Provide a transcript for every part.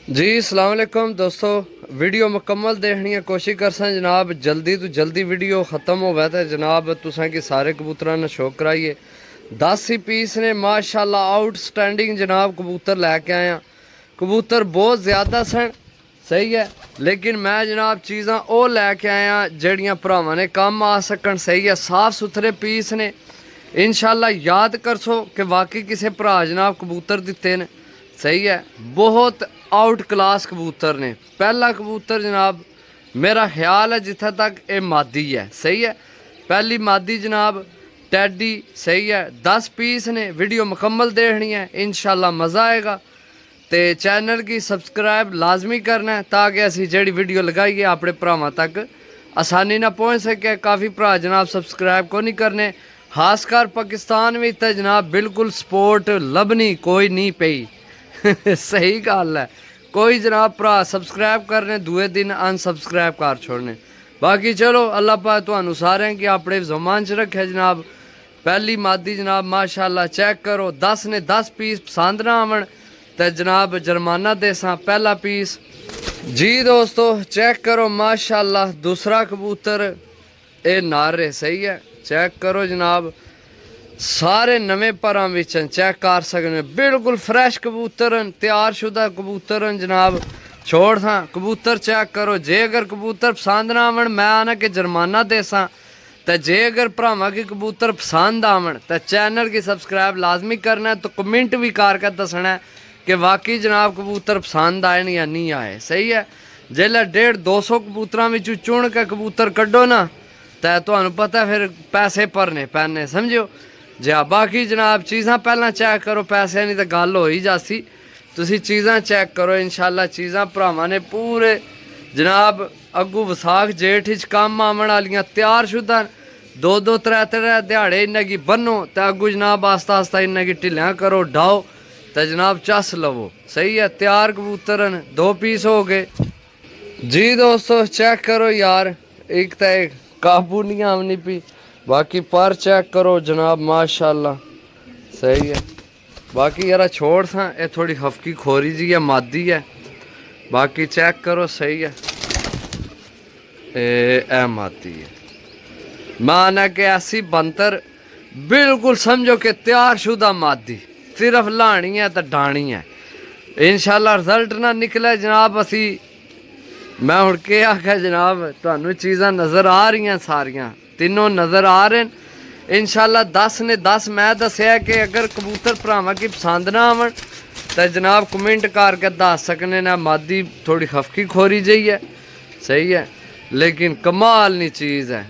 जी अस्सलाम वालेकुम दोस्तों, वीडियो मुकम्मल देखने की कोशिश करसा जनाब। जल्दी तो जल्दी वीडियो ख़त्म होवे तो जनाब तुसें कि सारे कबूतरां ने शौक कराइए। 10 ही पीस ने माशाल्लाह आउटस्टैंडिंग जनाब कबूतर लैके आया। कबूतर बहुत ज़्यादा सन, सही है, लेकिन मैं जनाब चीज़ां वो लैके आया जड़ियां भरावां ने कम आ सकन। सही है, साफ सुथरे पीस ने। इंशाल्लाह याद करसो कि वाकई किसी भरा जनाब कबूतर दिते ने। सही है, बहुत आउट क्लास कबूतर ने। पहला कबूतर जनाब मेरा ख्याल है जिथे तक ये मादी है। सही है, पहली मादी जनाब टैडी। सही है, 10 पीस ने। वीडियो मुकम्मल देखनी है, इंशाल्लाह मज़ा आएगा। तो चैनल की सब्सक्राइब लाजमी करना है ताकि असी जी वीडियो लगाइए अपने भरावां तक आसानी ना पहुँच सके। काफ़ी भरा जनाब सब्सक्राइब को नहीं करने, खासकर पाकिस्तान में तो जनाब बिल्कुल सपोर्ट लभनी कोई नहीं पई। सही गल है, कोई जनाब भरा सब्सक्राइब करने दूए दिन अनसबसक्राइब कर छोड़ने। बाकी चलो अल्लाह पाक तुहानू सारें की अपने ज़मान च रखे जनाब। पहली मादी जनाब माशाल्लाह चेक करो। 10 ने 10 पीस पसंद ना आवन तो जनाब जुर्माना देसा। पहला पीस जी दोस्तों चेक करो माशाल्लाह। दूसरा कबूतर ये नारे। सही है, चेक करो जनाब, सारे नवे परां विच चेक कर सकते, बिल्कुल फ्रैश कबूतर तैयार शुदा कबूतर जनाब। छोड़ था कबूतर चेक करो। जे अगर कबूतर पसंद ना आवन मैं आना कि जुर्माना देसा। तो जे अगर भरावां की कबूतर पसंद आवन तो चैनल की सब्सक्राइब लाजमी करना है। तो कमेंट भी करके दसना है कि वाकई जनाब कबूतर पसंद आए या नहीं आए। सही है, जेल्लै 150-200 कबूतरां विचों चुन के कबूतर कड्डो ना तो तुहानू पता फिर पैसे भरने पैने, समझो जी। बाकी जनाब चीज़ां पहला चेक करो, पैसे नहीं तो गल हो ही जासी। तुसी चीज़ां चेक करो, इंशाल्लाह चीज़ां भरावां ने पूरे जनाब अगू वसाख जेठ च कम आवन वालियां तैयार शुदा। 2-2 3-3 दिहाड़े इन्ना की बनो तो अगू जनाब आस्ता आस्ता इन्ना की ढिलियां करो डाओ तो जनाब चस लवो। सही है, तैयार कबूतर 2 पीस हो गए जी दोस्तों। चेक करो यार, एक तो एक काबू नहीं आमनी पी। बाकी पर चेक करो जनाब माशाल्लाह। सही है, बाकी यार छोड़ था ये थोड़ी हफ्की खोरी जी है, मादी है। बाकी चेक करो। सही है, ए मादी है। माना कि ऐसी बंतर बिल्कुल समझो कि तैयार शुदा मादी, सिर्फ लानी है तो डानी है। इंशाल्लाह रिजल्ट ना निकले जनाब असी मैं हुण के आख्या जनाब। तुहानू चीज़ां नज़र आ रही सारियां तीनों नज़र आ रहे हैं। इंशाल्लाह 10 ने 10 मैं दसिया कि अगर कबूतर भरावां की पसंद ना आवन तो जनाब कमेंट करके दस सकने ना। मादी थोड़ी खफकी खोरी जी है। सही है, लेकिन कमाल नी चीज़ है,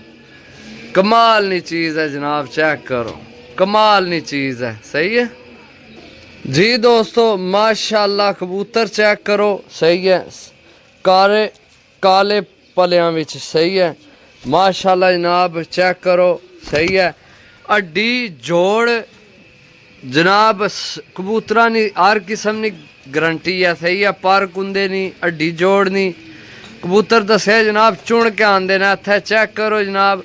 कमाल नी चीज़ है जनाब। चेक करो, कमाल नी चीज़ है। सही है जी दोस्तों माशाल्लाह। कबूतर चेक करो। सही है, काले काले पलियां विच। सही है माशाल्लाह जनाब, चेक करो। सही है, हड्डी जोड़ जनाब कबूतरा नी हर किस्म की गारंटी है। सही है, पर कुंदे नहीं, हड्डी जोड़ नहीं। कबूतर दसे जनाब चुन के आंदे ने इत्थे। चेक करो जनाब।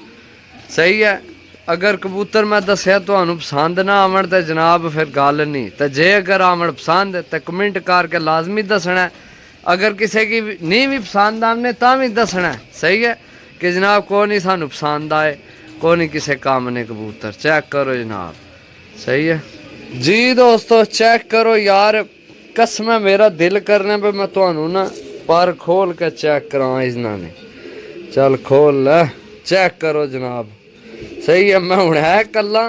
सही है, अगर कबूतर मैं दसिया तुहानू पसंद ना आवन तो जनाब फिर गल नहीं। तो जे अगर आवन पसंद तो कमेंट करके लाजमी दसना है। अगर किसी की नहीं भी पसंद आने तो भी दसना है। सही है कि जनाब को नहीं सानू पसंद आए, को नहीं किसी काम ने कबूतर। चेक करो जनाब। सही है जी दोस्तों, चेक करो यार, कसम है मेरा दिल करने पे मैं तुहानू ना पर खोल के चेक करा इन्होंने। चल खोल ले, चेक करो जनाब। सही है, मैं हुण है कला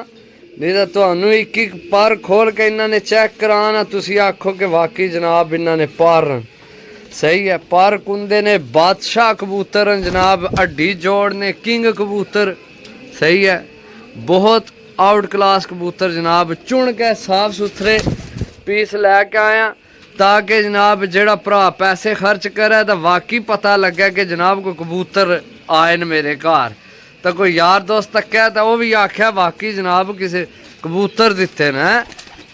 नहीं तो तुहानू एक पर खोल के इन्होंने चेक कराना तुसी आखो कि वाकई जनाब इन्होंने पर। सही है, पर कुंदे ने बादशाह कबूतर जनाब, हड्डी जोड़ ने किंग कबूतर। सही है, बहुत आउट क्लास कबूतर जनाब। चुन के साफ सुथरे पीस लैके आया ताकि जनाब जेड़ा भरा पैसे खर्च करे तो वाकई पता लगे कि जनाब कोई कबूतर आए न मेरे घर। तो कोई यार दोस्त तक्या तो वह भी आख्या वाकई जनाब किसी कबूतर दिते न।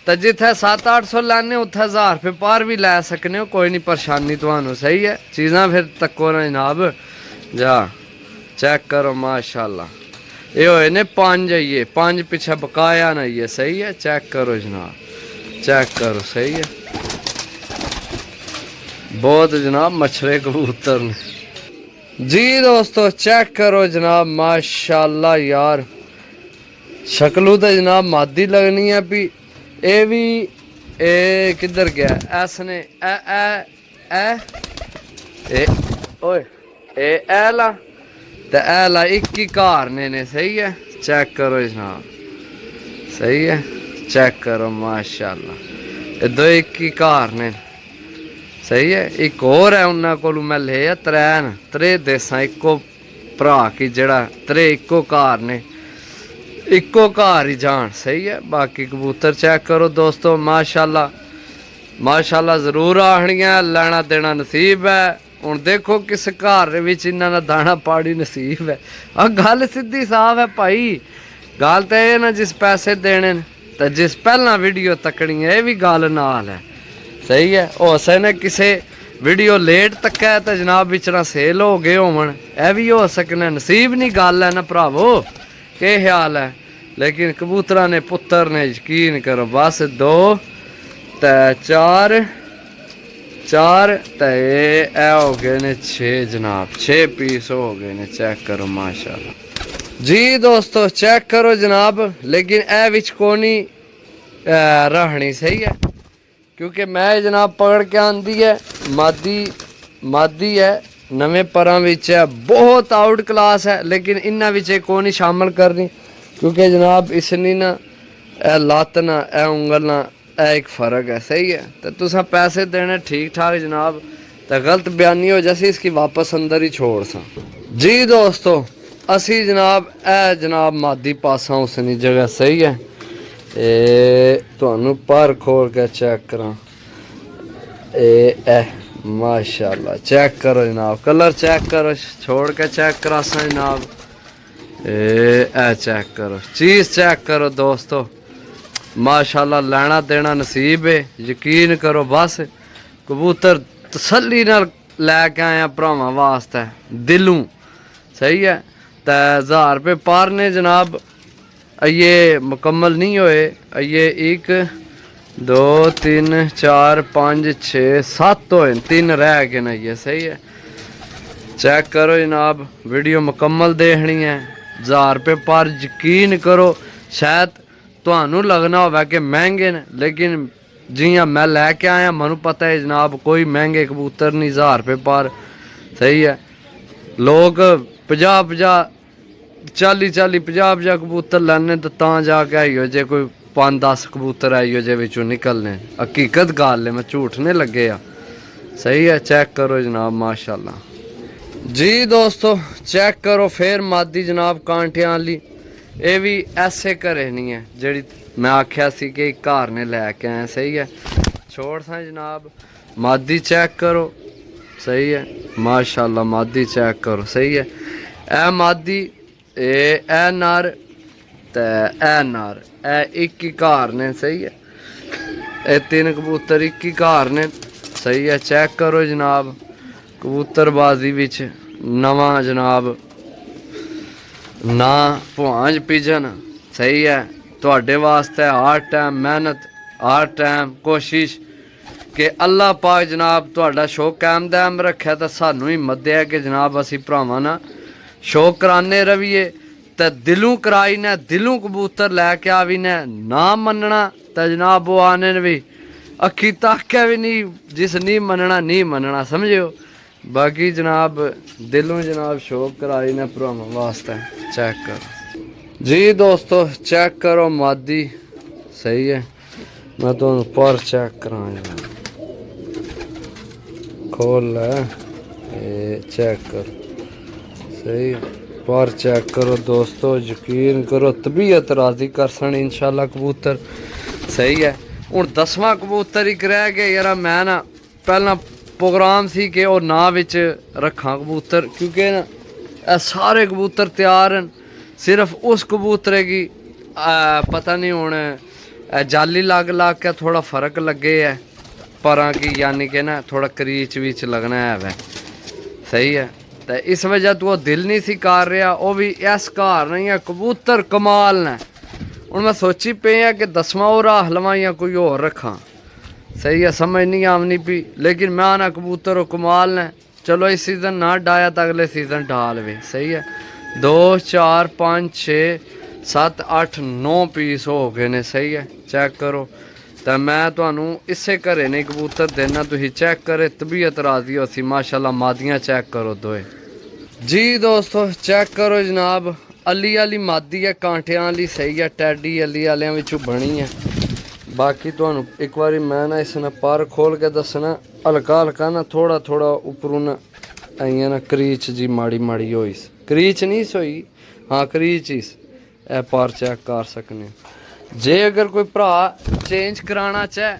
तो जिथे 700-800 लैने उत्थे 1000 रुपये पर भी लै सकने हो, कोई नहीं परेशानी तुहानू। सही है, चीज़ां फिर तको ना जनाब। जा चेक करो माशाल्लाह, ये होए ने 5 आइए, 5 पिछे बकाया ना ये। सही है, चेक करो जनाब, चेक करो। सही है बहुत जनाब मछरे कबूतर ने जी दोस्तों। चेक करो जनाब माशाल्लाह यार, शक्लू तो जनाब मादी लगनी है भी। ए भी ए किधर गया ऐस ने ए ओए ए ला ते ए ला एक ही घर ने सही है। चेक करो जनाब, सही है। चेक करो माशाल्लाह, ये दो एक ही घर ने सही है। एक और है उन्होंने को मैं ले त्रे देसा इको भरा की जड़ा त्रे इको घर ने, इको घर ही जान सही है। बाकी कबूतर चेक करो दोस्तों माशाल्लाह माशाल्लाह जरूर आखनियां, लेना देना नसीब है। हुण देखो किस घर विच इन्हां दा दाना पाड़ी नसीब है। आ गल सीधी साफ है भाई, गल तो यह ना जिस पैसे देने तो जिस पहला वीडियो तकनी है, यह भी गल नाल है सही है। हो सकने किसी वीडियो लेट तक है तो जनाब विचरा सेल हो गए होवन, यह भी हो सकने, नसीब नहीं गल है ना भरावो, के ख्याल है। लेकिन कबूतरा ने पुत्र ने यकीन करो बस 2 ते 4 ते हो गए ने 6 जनाब, 6 पीस हो गए ने। चेक करो माशाल्लाह जी दोस्तों, चेक करो जनाब। लेकिन ए विच कोनी रहनी सही है, क्योंकि मैं जनाब पकड़ के आंदी है मादी है, नवे परां विच है, बहुत आउट क्लास है। लेकिन इन्हां विच को नहीं शामिल करनी, क्योंकि जनाब इसनी ना लत्त ना उंगल ना एक फ़र्क है सही है। तो तुसा पैसे देने ठीक ठाक जनाब, तो गलत बयानी हो जैसी इसकी वापस अंदर ही छोड़ सा जी दोस्तों। असी जनाब जनाब मादी पासा उसनी जगह सही है। तुहानू पर खोल के चेक करा, माशाल्लाह चेक करो जनाब, कलर चेक करो, छोड़ के चेक करा सा जनाब। चेक करो, चीज़ चेक करो दोस्तों माशाल्लाह, लेना देना नसीब है। यकीन करो बस कबूतर तसल्ली नाल लैके आया भरावां वास्ते दिलों सही है। तो 1000 रुपये पार ने जनाब, ये मुकम्मल नहीं होए, ये 1 2 3 4 5 6 7 होए, 3 रह गए ना ये सही है। चेक करो जनाब, वीडियो मुकम्मल देखनी है। 1000 रुपये पार यकीन करो, शायद तुहानू लगना होगा कि महंगे ने, लेकिन जियां मैं लैके आया मैनू पता है जनाब कोई महंगे कबूतर नहीं 1000 रुपये पार सही है। लोग 50 50 कबूतर लैने तो जाके आई हो जे कोई 5-10 कबूतर आई हो जे विचों निकलने, हकीकत गल है, मैं झूठ नहीं लगे आ सही है। चेक करो जनाब माशाल्लाह जी दोस्तों। चेक करो फिर मादी जनाब कांटियां वाली, ये भी ऐसे घरे नहीं है जी मैं आख्या सी कि घर ने लैके आए सही है। छोड़ सा जनाब मादी चेक करो सही है माशाल्लाह, मादी चेक करो सही है। ए मादी ए नर ते ए नर एक ही घर ने सही है। ये 3 कबूतर एक ही घर ने सही है। चेक करो जनाब, कबूतरबाजी विच नवा जनाब ना भुआंज पिजन सही है। तुहाडे वास्ते हर टाइम मेहनत, हर टाइम कोशिश कि अल्लाह पाक जनाब तुहाडा शौक कायम दायम रखे, तो सानू हिम्मत दे कि जनाब असी भरावां ना शौक कराने रहिए, तो दिलों कराई ने, दिलों कबूतर लैके आवी ने। ना मनना तो जनाब वो आने भी अखी ताके भी नहीं, जिस नहीं मनना समझो। बाकी जनाब दिलों जनाब शौक कराई ने भरावां वास्ते। चेक करो जी दोस्तों, चेक करो मादी सही है। मैं तो पर चेक करा खोल चेक करो सही है, पर चेक करो दोस्तों। यकीन करो तबीयत राजी कर सन इंशाल्लाह कबूतर सही है। हूँ 10वां कबूतर एक रह गया यार, मैं ना पहला प्रोग्राम सी कि वो ना विच रखा कबूतर, क्योंकि ना सारे कबूतर तैयार हैं, सिर्फ उस कबूतरे की पता नहीं हूँ जाली लग के थोड़ा फ़र्क लगे है परा की, यानी कि ना थोड़ा करीच विच लगना है वै सही है। तो इस वजह तो वो दिल नहीं सी कर रहा, वो भी इस घर नहीं है। कबूतर कमाल ने, हूँ मैं सोची पे है कि 10वां और रख लवां या कोई और रखा सही है, समझ नहीं आमनी पी, लेकिन मैं आना कबूतर हो कमाल ने। चलो इस सीज़न ना डाया तो अगले सीज़न डाल वे। सही है, 2 4 5 6 7 8 9 पीस हो गए ने। सही है, चेक करो। तो मैं तुहानू इसे घरे नहीं कबूतर देना, तुम चेक करे तबीयत राजी हो सी माशाल्लाह। मादियाँ चेक करो दोए जी दोस्तों, चेक करो जनाब। अली वाली मादी है, कांठियां वाली। सही है, टैडी अली वालियां विचों बनी है। बाकी तुहानू एक बार मैं ना इसने पर खोल के दसना, हल्का हल्का ना थोड़ा थोड़ा उपरों ना आई ना क्रीच जी माड़ी माड़ी होई। क्रीच नहीं सोई, हाँ क्रीच ही ए पर चेक कर सकने। जे अगर कोई भरा चेंज कराना चाहे,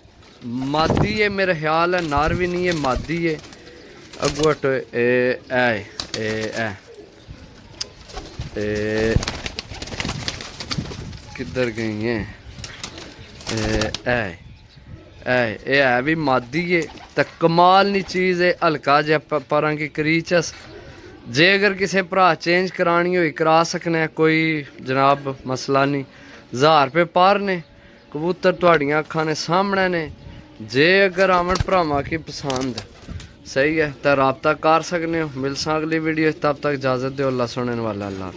मादी है मेरा ख्याल है, नार भी नहीं है, मादी है। अगू हटो ए किधर गई है? है भी मादी है। तो कमाल नी चीज़ है, हल्का जहा पर की क्रीचस। जे अगर किसी भरा चेंज करानी हो करा सकने, कोई जनाब मसला नहीं। 1000 रुपये पर ने कबूतर, तुहाड़ियां अखां ने सामने ने। जे अगर आवन भरावां की पसंद सही है तो रबता कर सकने हो। मिलसा अगली वीडियो, तब तक इजाज़त दो। अल्लाह सुनने वाला। अल्लाह।